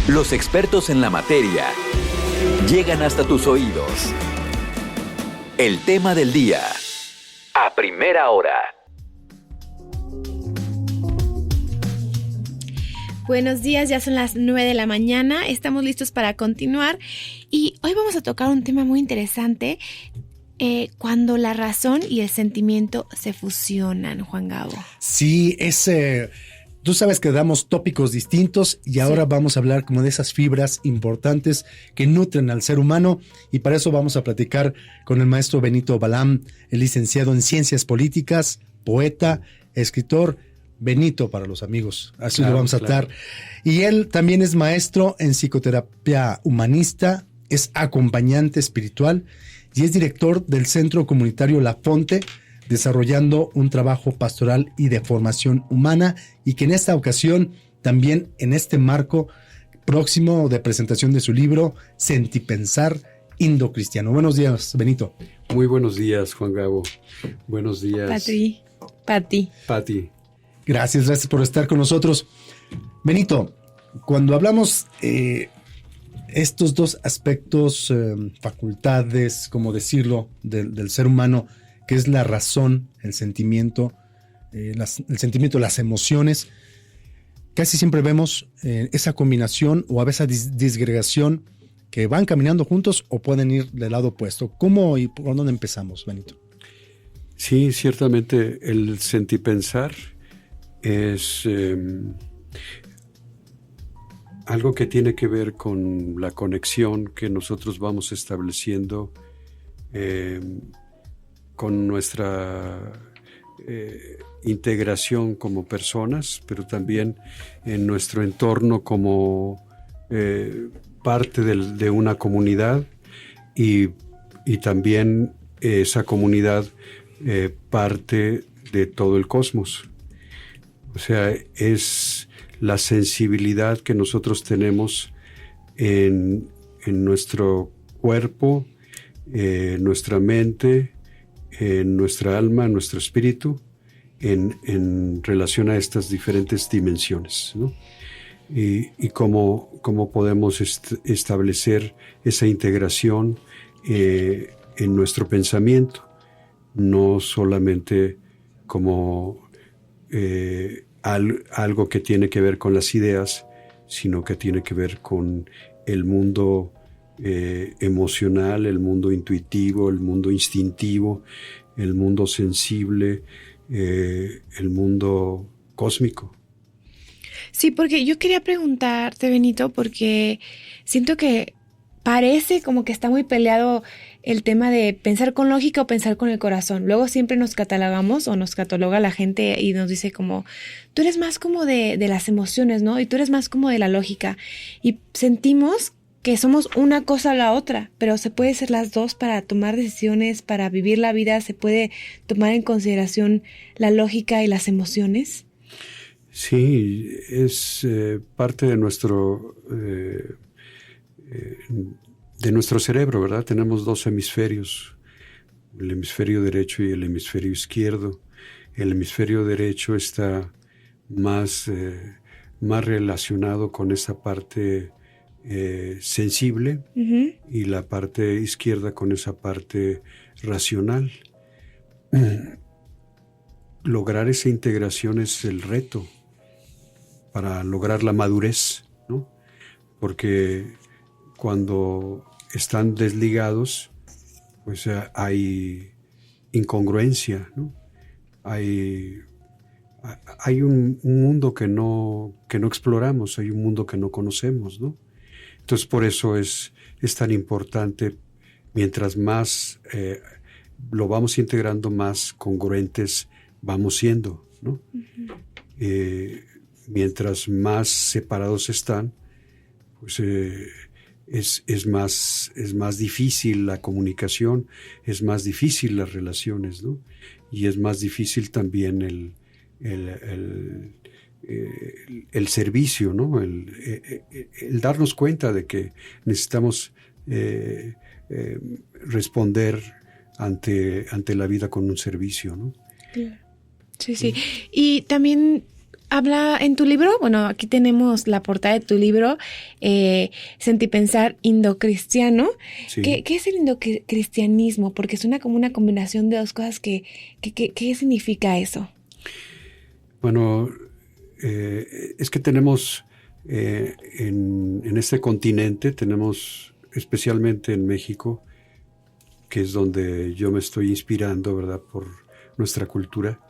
Los expertos en la materia llegan hasta tus oídos. El tema del día, a primera hora. Buenos días, ya son las 9 de la mañana, estamos listos para continuar y hoy vamos a tocar un tema muy interesante, cuando la razón y el sentimiento se fusionan, Juan Gabo. Sí, tú sabes que damos tópicos distintos y ahora vamos a hablar como de esas fibras importantes que nutren al ser humano, y para eso vamos a platicar con el maestro Benito Balam, el licenciado en Ciencias Políticas, poeta, escritor. Benito para los amigos, así lo vamos a tratar. Y él también es maestro en psicoterapia humanista, es acompañante espiritual y es director del Centro Comunitario La Fonte, desarrollando un trabajo pastoral y de formación humana, y que en esta ocasión, también en este marco próximo de presentación de su libro, Sentipensar Indocristiano. Buenos días, Benito. Muy buenos días, Juan Gabo. Buenos días. Pati. Gracias por estar con nosotros. Benito, cuando hablamos estos dos aspectos, facultades, como decirlo, del ser humano, que es la razón, el sentimiento, las emociones, casi siempre vemos esa combinación o a veces disgregación que van caminando juntos o pueden ir del lado opuesto. ¿Cómo y por dónde empezamos, Benito? Sí, ciertamente el sentipensar es algo que tiene que ver con la conexión que nosotros vamos estableciendo con nuestra integración como personas, pero también en nuestro entorno como parte de una comunidad y también esa comunidad parte de todo el cosmos. O sea, es la sensibilidad que nosotros tenemos en nuestro cuerpo, nuestra mente, en nuestra alma, en nuestro espíritu, en relación a estas diferentes dimensiones, ¿no? Y cómo podemos establecer esa integración en nuestro pensamiento, no solamente como algo que tiene que ver con las ideas, sino que tiene que ver con el mundo emocional, el mundo intuitivo, el mundo instintivo, el mundo sensible, el mundo cósmico. Sí, porque yo quería preguntarte, Benito, porque siento que parece como que está muy peleado el tema de pensar con lógica o pensar con el corazón. Luego siempre nos catalogamos o nos cataloga la gente y nos dice como, tú eres más como de las emociones, ¿no? Y tú eres más como de la lógica. Y sentimos que somos una cosa o la otra, pero se puede ser las dos para tomar decisiones, para vivir la vida. Se puede tomar en consideración la lógica y las emociones. Sí, es parte de nuestro cerebro, ¿verdad? Tenemos dos hemisferios, el hemisferio derecho y el hemisferio izquierdo. El hemisferio derecho está más relacionado con esa parte sensible, uh-huh, y la parte izquierda con esa parte racional. Lograr esa integración es el reto para lograr la madurez, ¿no? Porque cuando están desligados, pues hay incongruencia, ¿no? Hay un mundo que no exploramos, hay un mundo que no conocemos, ¿no? Entonces por eso es tan importante, mientras más lo vamos integrando, más congruentes vamos siendo, ¿no? Uh-huh. Mientras más separados están, pues es más difícil la comunicación, es más difícil las relaciones, ¿no? Y es más difícil también el servicio, ¿no? El darnos cuenta de que necesitamos responder ante la vida con un servicio, ¿no? Sí, sí. Y también habla en tu libro, bueno, aquí tenemos la portada de tu libro, Sentipensar Indocristiano. Sí. ¿Qué es el indocristianismo? Porque suena como una combinación de dos cosas. ¿Qué significa eso? Bueno, es que tenemos en este continente, tenemos especialmente en México, que es donde yo me estoy inspirando, ¿verdad?, por nuestra cultura,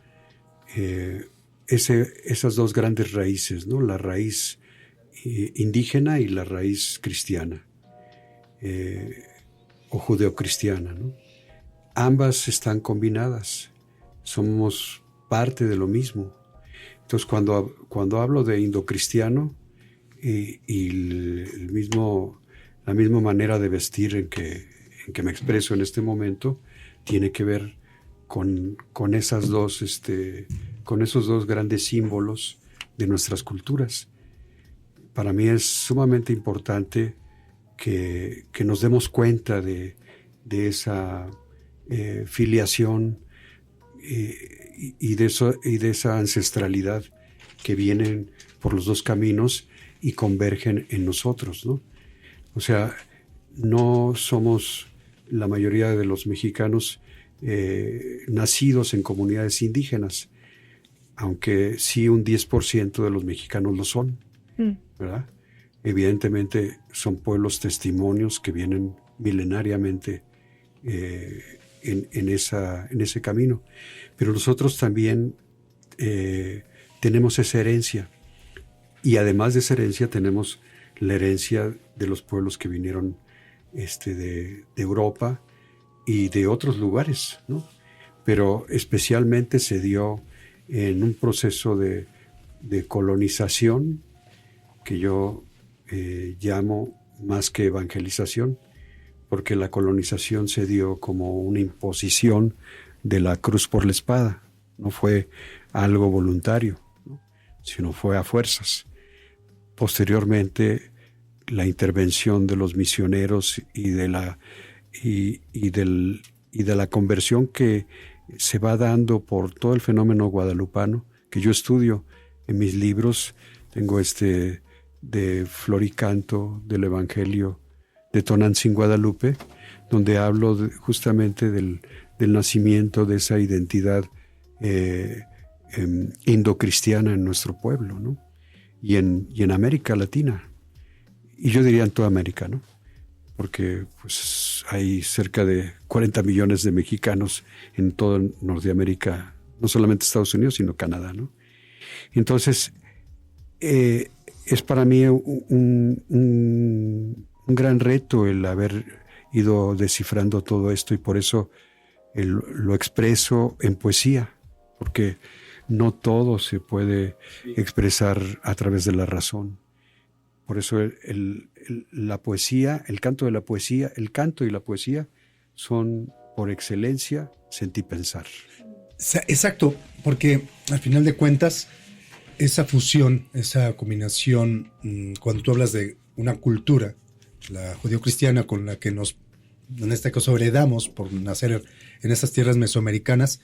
esas dos grandes raíces, ¿no? La raíz indígena y la raíz cristiana, o judeocristiana, ¿no? Ambas están combinadas, somos parte de lo mismo. Entonces, cuando hablo de indocristiano y la misma manera de vestir en que me expreso en este momento, tiene que ver con esos dos grandes símbolos de nuestras culturas. Para mí es sumamente importante que nos demos cuenta de esa filiación y de esa ancestralidad que vienen por los dos caminos y convergen en nosotros, ¿no? O sea, no somos la mayoría de los mexicanos nacidos en comunidades indígenas, aunque sí un 10% de los mexicanos lo son, ¿verdad? Evidentemente son pueblos testimonios que vienen milenariamente en ese camino. Pero nosotros también tenemos esa herencia, y además de esa herencia tenemos la herencia de los pueblos que vinieron de Europa y de otros lugares, ¿no? Pero especialmente se dio en un proceso de colonización que yo llamo más que evangelización, porque la colonización se dio como una imposición de la cruz por la espada. No fue algo voluntario, ¿no?, sino fue a fuerzas. Posteriormente, la intervención de los misioneros y de la conversión que se va dando por todo el fenómeno guadalupano, que yo estudio en mis libros. Tengo de Flor y Canto del Evangelio de Tonantzin Guadalupe, donde hablo justamente del nacimiento de esa identidad indocristiana en nuestro pueblo, ¿no? Y en América Latina, y yo diría en toda América, ¿no? Porque pues hay cerca de 40 millones de mexicanos en toda Norteamérica, no solamente Estados Unidos, sino Canadá, ¿no? Entonces, es para mí un gran reto el haber ido descifrando todo esto, y por eso lo expreso en poesía, porque no todo se puede expresar a través de la razón. Por eso la poesía, el canto y la poesía son por excelencia sentipensar. Exacto, porque al final de cuentas, esa fusión, esa combinación, cuando tú hablas de una cultura, la judeocristiana, con la que nos, en este caso, heredamos por nacer en estas tierras mesoamericanas,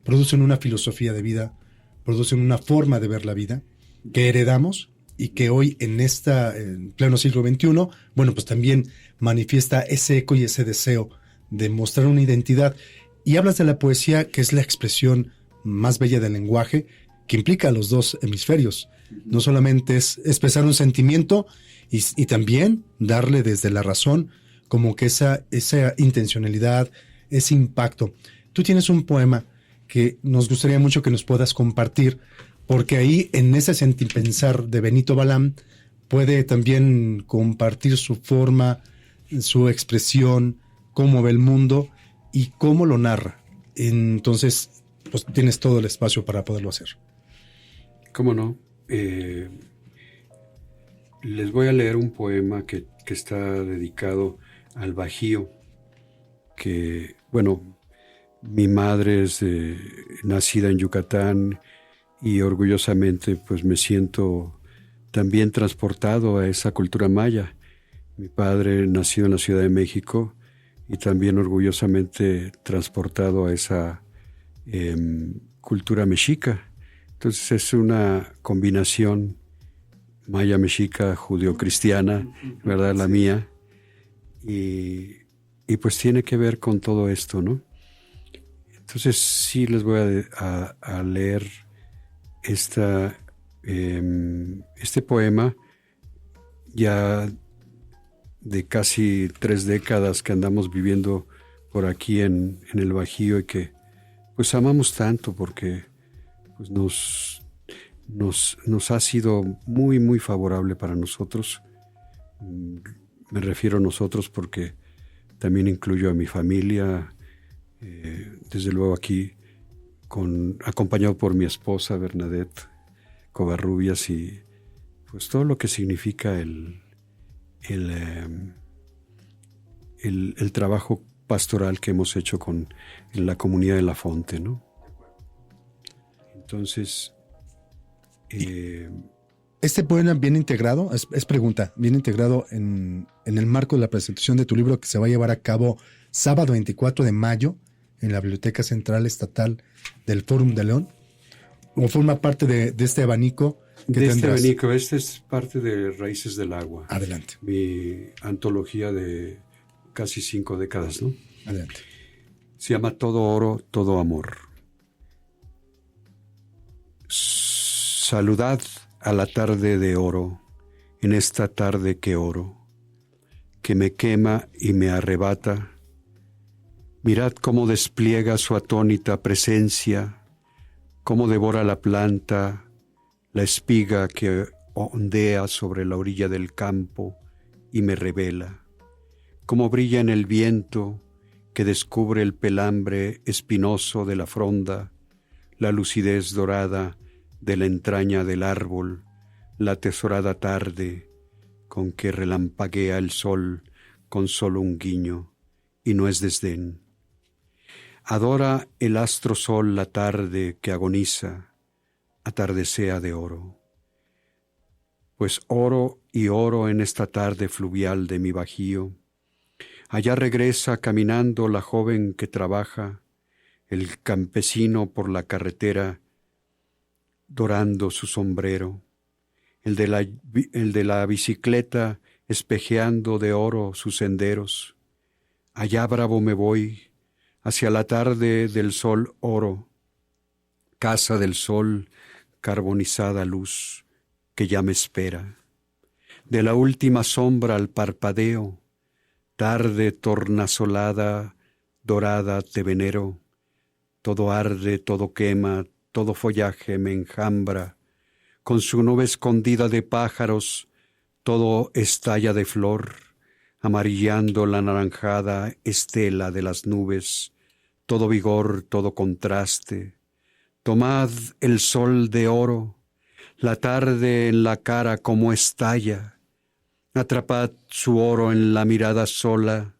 producen una filosofía de vida, producen una forma de ver la vida que heredamos y que hoy en pleno siglo XXI, bueno, pues también manifiesta ese eco y ese deseo de mostrar una identidad. Y hablas de la poesía, que es la expresión más bella del lenguaje, que implica a los dos hemisferios. No solamente es expresar un sentimiento y también darle desde la razón como que esa intencionalidad, ese impacto. Tú tienes un poema que nos gustaría mucho que nos puedas compartir, porque ahí en ese sentipensar de Benito Balam puede también compartir su forma, su expresión, cómo ve el mundo y cómo lo narra. Entonces, pues tienes todo el espacio para poderlo hacer. ¿Cómo no? Les voy a leer un poema que está dedicado al Bajío, que, bueno, mi madre es nacida en Yucatán, y orgullosamente pues me siento también transportado a esa cultura maya. Mi padre nacido en la Ciudad de México y también orgullosamente transportado a esa cultura mexica. Entonces es una combinación maya, mexica, judío-cristiana, ¿verdad? La mía. Y pues tiene que ver con todo esto, ¿no? Entonces sí les voy a leer este poema ya de casi 3 décadas que andamos viviendo por aquí en el Bajío y que pues amamos tanto porque pues nos ha sido muy, muy favorable para nosotros. Me refiero a nosotros porque también incluyo a mi familia, desde luego aquí, acompañado por mi esposa Bernadette Covarrubias, y pues todo lo que significa el trabajo pastoral que hemos hecho en la comunidad de La Fonte, ¿no? Entonces, este poema viene integrado, es pregunta, viene integrado en el marco de la presentación de tu libro que se va a llevar a cabo sábado 24 de mayo en la Biblioteca Central Estatal del Fórum de León, o forma parte de este abanico que de tendrás. Este abanico, es parte de Raíces del Agua. Adelante. Mi antología de casi 5 décadas, ¿no? Adelante. Se llama Todo oro, todo amor. Saludad a la tarde de oro, en esta tarde que oro, que me quema y me arrebata. Mirad cómo despliega su atónita presencia, cómo devora la planta, la espiga que ondea sobre la orilla del campo y me revela, cómo brilla en el viento que descubre el pelambre espinoso de la fronda, la lucidez dorada de la entraña del árbol, la atesorada tarde con que relampaguea el sol con solo un guiño, y no es desdén. Adora el astro sol la tarde que agoniza, atardecea de oro. Pues oro y oro en esta tarde fluvial de mi Bajío. Allá regresa caminando la joven que trabaja, el campesino por la carretera, dorando su sombrero, el de la bicicleta espejeando de oro sus senderos. Allá bravo me voy, hacia la tarde del sol oro, casa del sol, carbonizada luz, que ya me espera. De la última sombra al parpadeo, tarde tornasolada, dorada te venero, todo arde, todo quema, todo follaje me enjambra, con su nube escondida de pájaros, todo estalla de flor, amarillando la naranjada estela de las nubes, todo vigor, todo contraste. Tomad el sol de oro, la tarde en la cara como estalla, atrapad su oro en la mirada sola,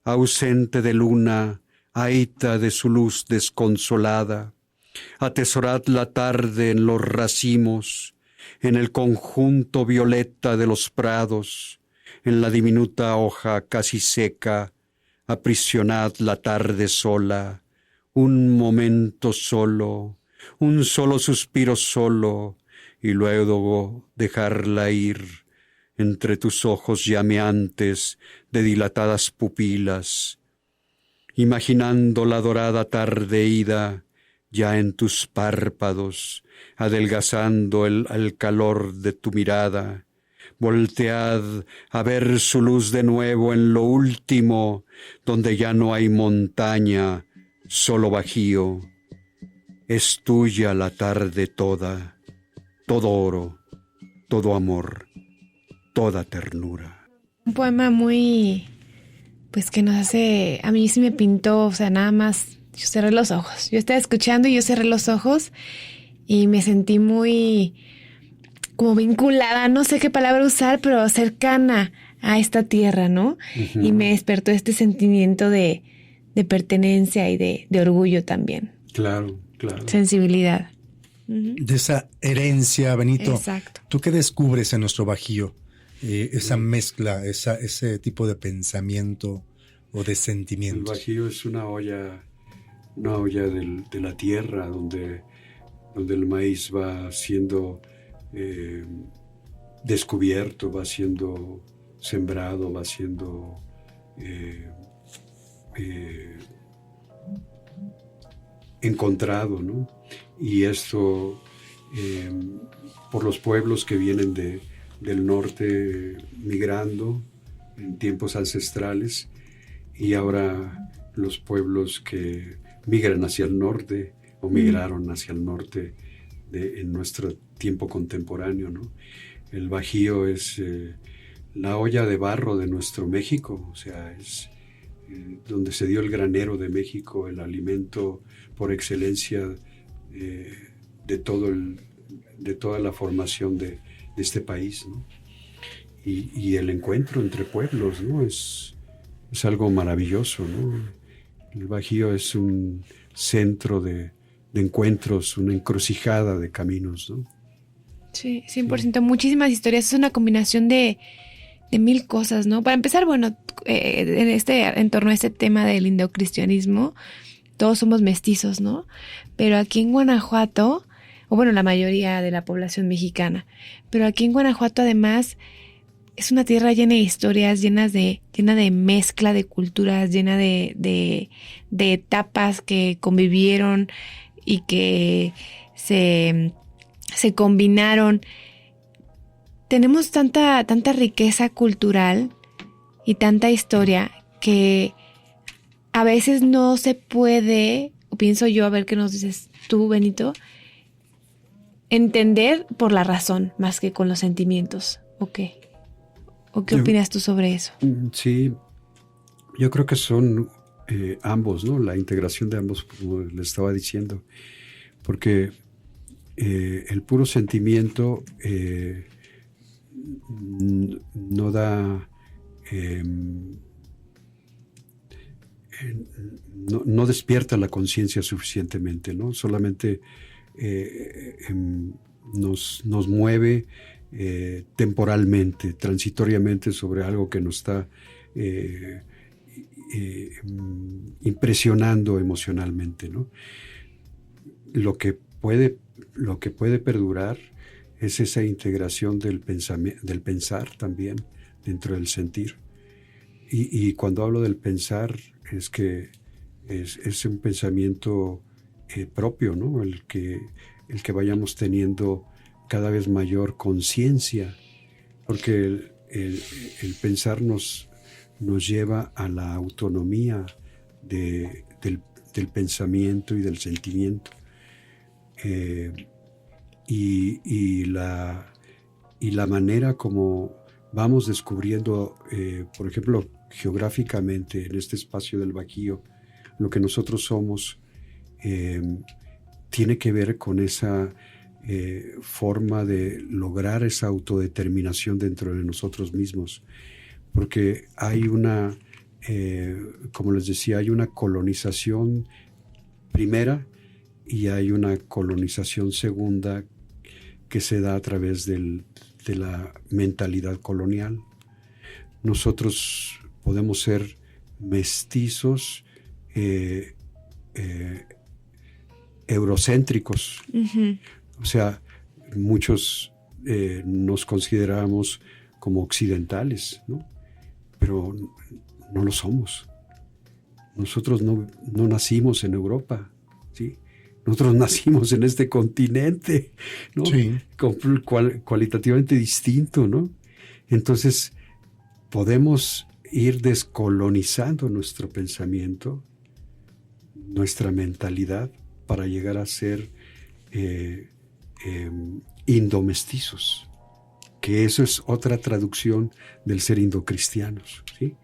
ausente de luna, ahita de su luz desconsolada. Atesorad la tarde en los racimos, en el conjunto violeta de los prados, en la diminuta hoja casi seca, aprisionad la tarde sola, un momento solo, un solo suspiro solo, y luego dejarla ir entre tus ojos llameantes de dilatadas pupilas, imaginando la dorada tarde ida, ya en tus párpados, adelgazando el calor de tu mirada. Voltead a ver su luz de nuevo en lo último, donde ya no hay montaña, solo bajío. Es tuya la tarde toda, todo oro, todo amor, toda ternura. Un poema muy, pues que nos hace, a mí sí me pintó, o sea, nada más. Yo cerré los ojos. Yo estaba escuchando y yo cerré los ojos y me sentí muy como vinculada, no sé qué palabra usar, pero cercana a esta tierra, ¿no? Uh-huh. Y me despertó este sentimiento de pertenencia y de orgullo también. Claro, claro. Sensibilidad. Uh-huh. De esa herencia, Benito. Exacto. ¿Tú qué descubres en nuestro Bajío? Esa mezcla, ese tipo de pensamiento o de sentimientos. El Bajío es una olla de la tierra donde donde el maíz va siendo descubierto, va siendo sembrado, va siendo encontrado, ¿no? Y esto por los pueblos que vienen del norte migrando en tiempos ancestrales, y ahora los pueblos que migran hacia el norte o migraron hacia el norte en nuestro tiempo contemporáneo, ¿no? El Bajío es la olla de barro de nuestro México, o sea, es donde se dio el granero de México, el alimento por excelencia de toda la formación de este país, ¿no? Y el encuentro entre pueblos, ¿no? Es algo maravilloso, ¿no? El Bajío es un centro de encuentros, una encrucijada de caminos, ¿no? Sí, 100%. Muchísimas historias. Es una combinación de mil cosas, ¿no? Para empezar, bueno, en torno a este tema del indocristianismo, todos somos mestizos, ¿no? Pero aquí en Guanajuato, o bueno, la mayoría de la población mexicana, pero aquí en Guanajuato además es una tierra llena de historias, llena de mezcla de culturas, llena de etapas que convivieron y que se combinaron. Tenemos tanta riqueza cultural y tanta historia que a veces no se puede, o pienso yo, a ver qué nos dices tú, Benito, entender por la razón más que con los sentimientos. ¿O qué? ¿O qué opinas tú sobre eso? Sí, yo creo que son ambos, ¿no? La integración de ambos, como les estaba diciendo, porque el puro sentimiento no da, no despierta la conciencia suficientemente, ¿no? Solamente nos mueve temporalmente, transitoriamente sobre algo que nos está impresionando emocionalmente, ¿no? Lo que puede perdurar es esa integración del pensar también dentro del sentir. Y cuando hablo del pensar es que es un pensamiento propio, ¿no? El que vayamos teniendo cada vez mayor conciencia, porque el pensar nos lleva a la autonomía del pensamiento y del sentimiento. Y la manera como vamos descubriendo, por ejemplo, geográficamente en este espacio del Bajío, lo que nosotros somos, tiene que ver con esa forma de lograr esa autodeterminación dentro de nosotros mismos, porque hay como les decía, hay una colonización primera y hay una colonización segunda que se da a través de la mentalidad colonial. Nosotros podemos ser mestizos eurocéntricos. Uh-huh. O sea, muchos nos consideramos como occidentales, ¿no? Pero no lo somos. Nosotros no nacimos en Europa, ¿sí? Nosotros nacimos en este continente, ¿no? Sí. Cualitativamente distinto, ¿no? Entonces, podemos ir descolonizando nuestro pensamiento, nuestra mentalidad, para llegar a ser indomestizos, que eso es otra traducción del ser indocristianos, ¿sí?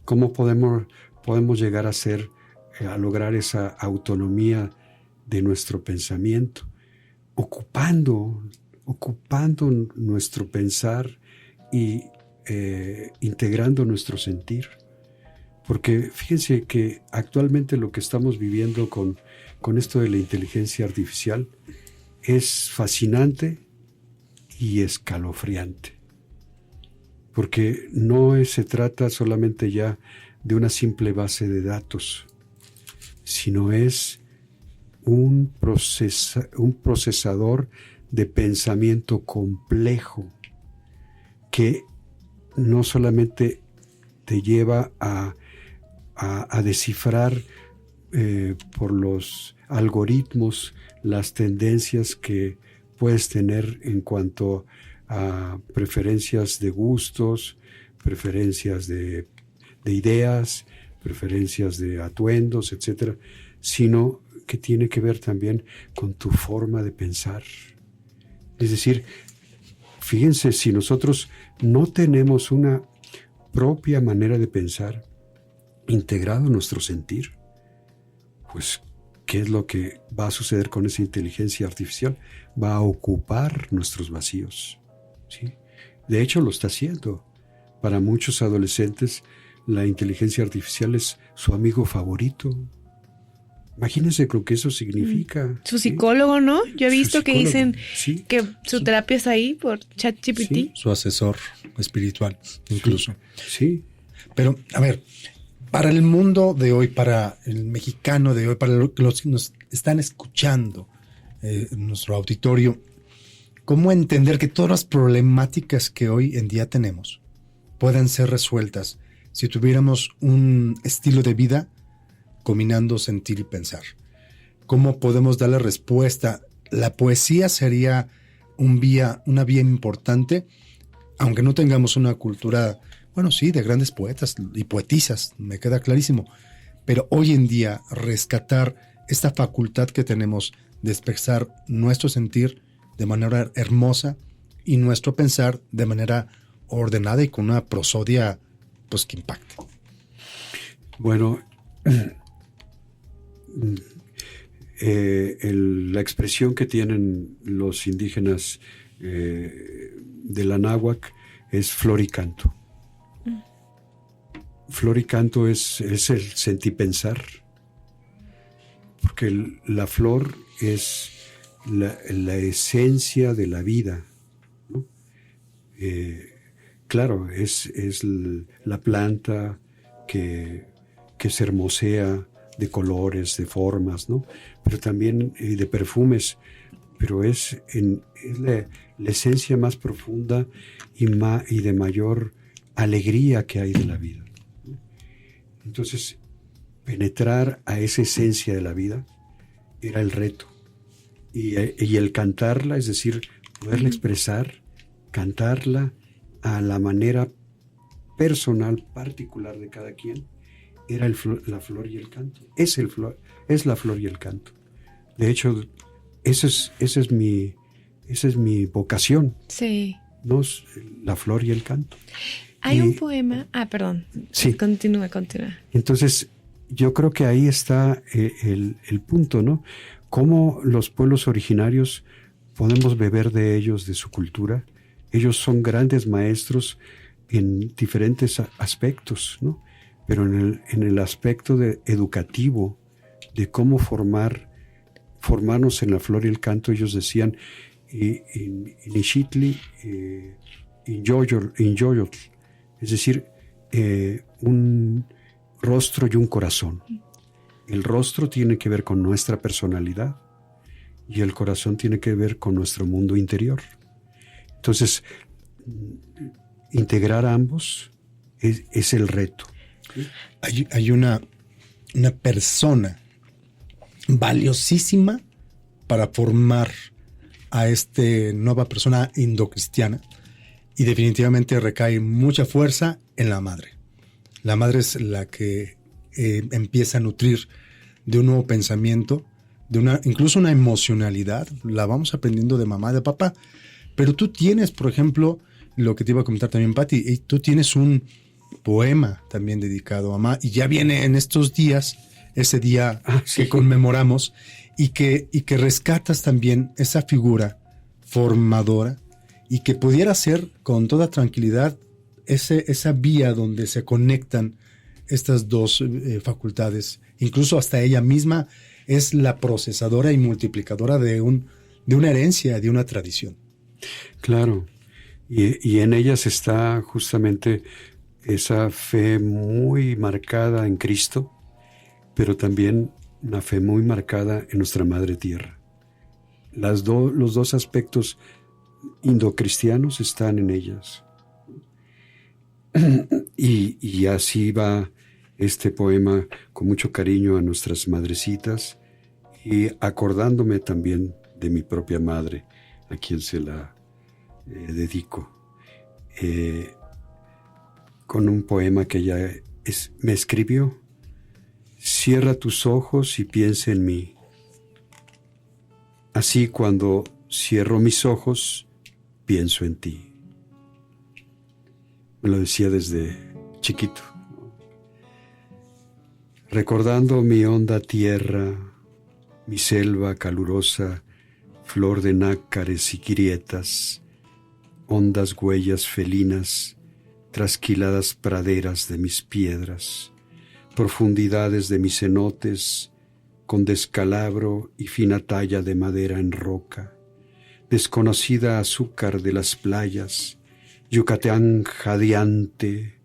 ¿Cómo podemos llegar a lograr esa autonomía de nuestro pensamiento? Ocupando nuestro pensar y integrando nuestro sentir. Porque fíjense que actualmente lo que estamos viviendo con esto de la inteligencia artificial es fascinante y escalofriante. Porque no se trata solamente ya de una simple base de datos, sino es un procesador de pensamiento complejo que no solamente te lleva a descifrar por los algoritmos las tendencias que puedes tener en cuanto a preferencias de gustos, preferencias de ideas, preferencias de atuendos, etcétera, sino que tiene que ver también con tu forma de pensar. Es decir, fíjense, si nosotros no tenemos una propia manera de pensar integrado en nuestro sentir, pues, ¿qué es lo que va a suceder con esa inteligencia artificial? Va a ocupar nuestros vacíos, ¿sí? De hecho, lo está haciendo. Para muchos adolescentes, la inteligencia artificial es su amigo favorito. Imagínense lo que eso significa. Su psicólogo, ¿no? Yo he visto que dicen que su Sí. terapia es ahí por ChatGPT. Sí. Su asesor espiritual, incluso. Sí. Pero, a ver, para el mundo de hoy, para el mexicano de hoy, para los que nos están escuchando en nuestro auditorio, ¿cómo entender que todas las problemáticas que hoy en día tenemos puedan ser resueltas si tuviéramos un estilo de vida combinando sentir y pensar? ¿Cómo podemos darle respuesta? La poesía sería una vía importante, aunque no tengamos una cultura, bueno, sí, de grandes poetas y poetisas, me queda clarísimo, pero hoy en día rescatar esta facultad que tenemos de expresar nuestro sentir de manera hermosa y nuestro pensar de manera ordenada y con una prosodia pues que impacte. Bueno, la expresión que tienen los indígenas de la náhuatl es flor y canto. Flor y canto es el sentipensar, porque la flor es la esencia de la vida, ¿no? Claro, es la planta que se hermosea de colores, de formas, ¿no? Pero también de perfumes, pero es la esencia más profunda y de mayor alegría que hay de la vida. Entonces, penetrar a esa esencia de la vida era el reto. Y el cantarla, es decir, poderla expresar, cantarla a la manera personal, particular de cada quien, era la flor y el canto. Es la flor y el canto. De hecho, esa es mi vocación. Sí. ¿No? La flor y el canto. Hay un poema. Perdón. Sí. Continúa. Entonces, yo creo que ahí está el punto, ¿no? Cómo los pueblos originarios podemos beber de ellos, de su cultura. Ellos son grandes maestros en diferentes aspectos, ¿no? Pero en el aspecto educativo, de cómo formarnos en la flor y el canto, ellos decían, in Ixitli, in Yoyotl, es decir, un rostro y un corazón. El rostro tiene que ver con nuestra personalidad y el corazón tiene que ver con nuestro mundo interior. Entonces, integrar a ambos es el reto. Hay una persona valiosísima para formar a esta nueva persona indocristiana y definitivamente recae mucha fuerza en la madre. La madre es la que empieza a nutrir de un nuevo pensamiento, incluso una emocionalidad. La vamos aprendiendo de mamá, de papá. Pero tú tienes, por ejemplo, lo que te iba a comentar también, Pati, tú tienes un poema también dedicado a mamá y ya viene en estos días, ese día que conmemoramos y que rescatas también esa figura formadora y que pudiera ser con toda tranquilidad esa vía donde se conectan estas dos facultades. Incluso hasta ella misma es la procesadora y multiplicadora de una herencia, de una tradición. Claro, y en ellas está justamente esa fe muy marcada en Cristo, pero también una fe muy marcada en nuestra Madre Tierra. Los dos aspectos indocristianos están en ellas. Y así va este poema con mucho cariño a nuestras madrecitas y acordándome también de mi propia madre, a quien se la dedico. Con un poema que ella me escribió. Cierra tus ojos y piensa en mí. Así cuando cierro mis ojos, pienso en ti. Me lo decía desde chiquito. Recordando mi honda tierra, mi selva calurosa, flor de nácares y grietas, hondas huellas felinas, trasquiladas praderas de mis piedras, profundidades de mis cenotes, con descalabro y fina talla de madera en roca, desconocida azúcar de las playas, Yucatán jadeante,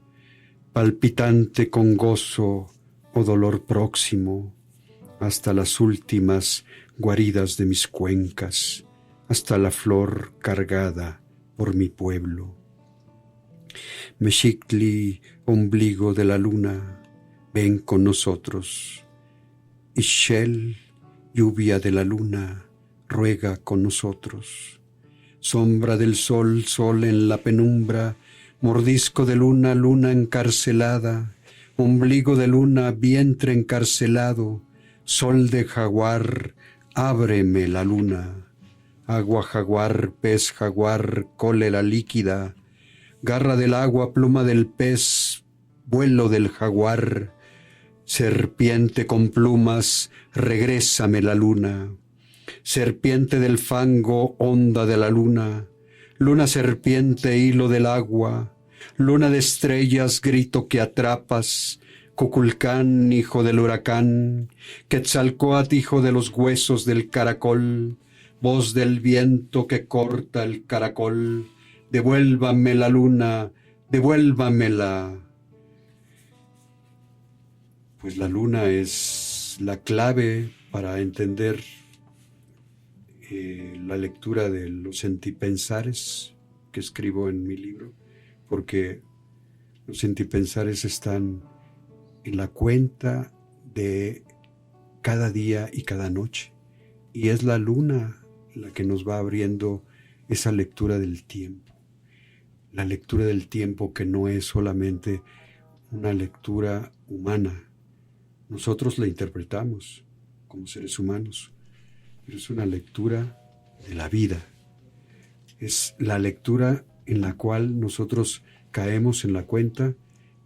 palpitante con gozo o dolor próximo, hasta las últimas guaridas de mis cuencas, hasta la flor cargada por mi pueblo. Mexictli, ombligo de la luna, ven con nosotros. Ixchel, lluvia de la luna, ruega con nosotros. Sombra del sol, sol en la penumbra, mordisco de luna, luna encarcelada, ombligo de luna, vientre encarcelado, sol de jaguar, ábreme la luna. Agua jaguar, pez jaguar, cólera líquida, garra del agua, pluma del pez, vuelo del jaguar, serpiente con plumas, regrésame la luna. Serpiente del fango, onda de la luna, luna serpiente, hilo del agua, luna de estrellas, grito que atrapas, Cuculcán, hijo del huracán, Quetzalcóatl, hijo de los huesos del caracol, voz del viento que corta el caracol, devuélvame la luna, devuélvamela. Pues la luna es la clave para entender la lectura de los sentipensares que escribo en mi libro, porque los sentipensares están en la cuenta de cada día y cada noche, y es la luna la que nos va abriendo esa lectura del tiempo, la lectura del tiempo que no es solamente una lectura humana. Nosotros la interpretamos como seres humanos, pero es una lectura de la vida. Es la lectura en la cual nosotros caemos en la cuenta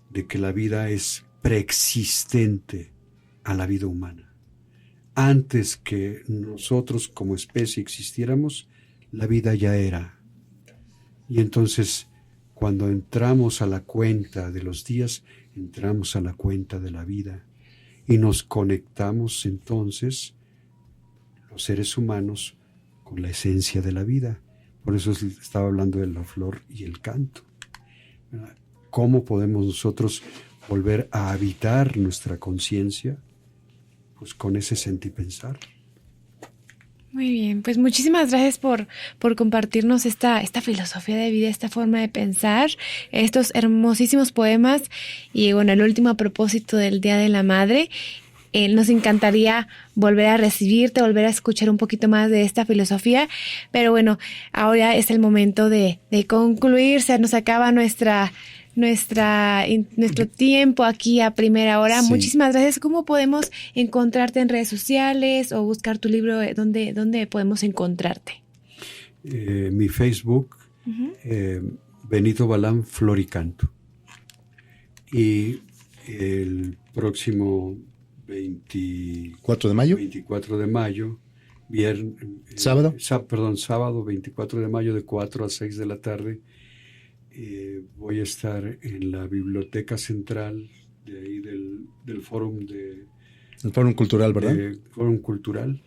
de que la vida es preexistente a la vida humana. Antes que nosotros como especie existiéramos, la vida ya era. Y entonces, cuando entramos a la cuenta de los días, entramos a la cuenta de la vida. Y nos conectamos entonces, los seres humanos, con la esencia de la vida. Por eso estaba hablando de la flor y el canto. ¿Cómo podemos nosotros volver a habitar nuestra conciencia? Pues con ese sentipensar. Muy bien, pues muchísimas gracias por compartirnos esta filosofía de vida, esta forma de pensar, estos hermosísimos poemas y bueno, el último a propósito del Día de la Madre. Nos encantaría volver a recibirte, volver a escuchar un poquito más de esta filosofía, pero bueno, ahora es el momento de concluir, se nos acaba nuestro tiempo aquí a primera hora. Sí. Muchísimas gracias. ¿Cómo podemos encontrarte en redes sociales o buscar tu libro? ¿Dónde podemos encontrarte? Mi Facebook, Benito Balam Flor y Canto. Y el próximo 24 de mayo, sábado 24 de mayo de 4 a 6 de la tarde, voy a estar en la Biblioteca Central de ahí del Fórum el Fórum Cultural, ¿verdad? Fórum Cultural,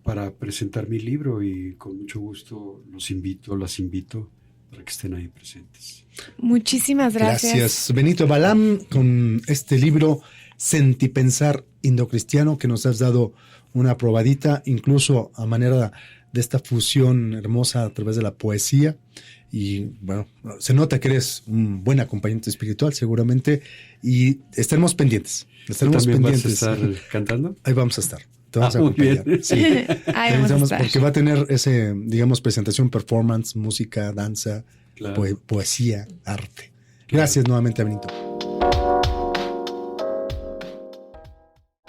para presentar mi libro y con mucho gusto las invito para que estén ahí presentes. Muchísimas gracias. Gracias, Benito Balam, con este libro Sentipensar Indocristiano, que nos has dado una probadita, incluso a manera de esta fusión hermosa a través de la poesía. Y bueno, se nota que eres un buen acompañante espiritual seguramente, y estaremos pendientes. Estaremos ¿También pendientes. vas a estar cantando? Ahí vamos a estar. Te vamos a muy acompañar. bien. Sí. Ahí vamos a estar. Porque va a tener ese, digamos, presentación, performance, música, danza, Claro. poesía, arte. Gracias nuevamente, Benito.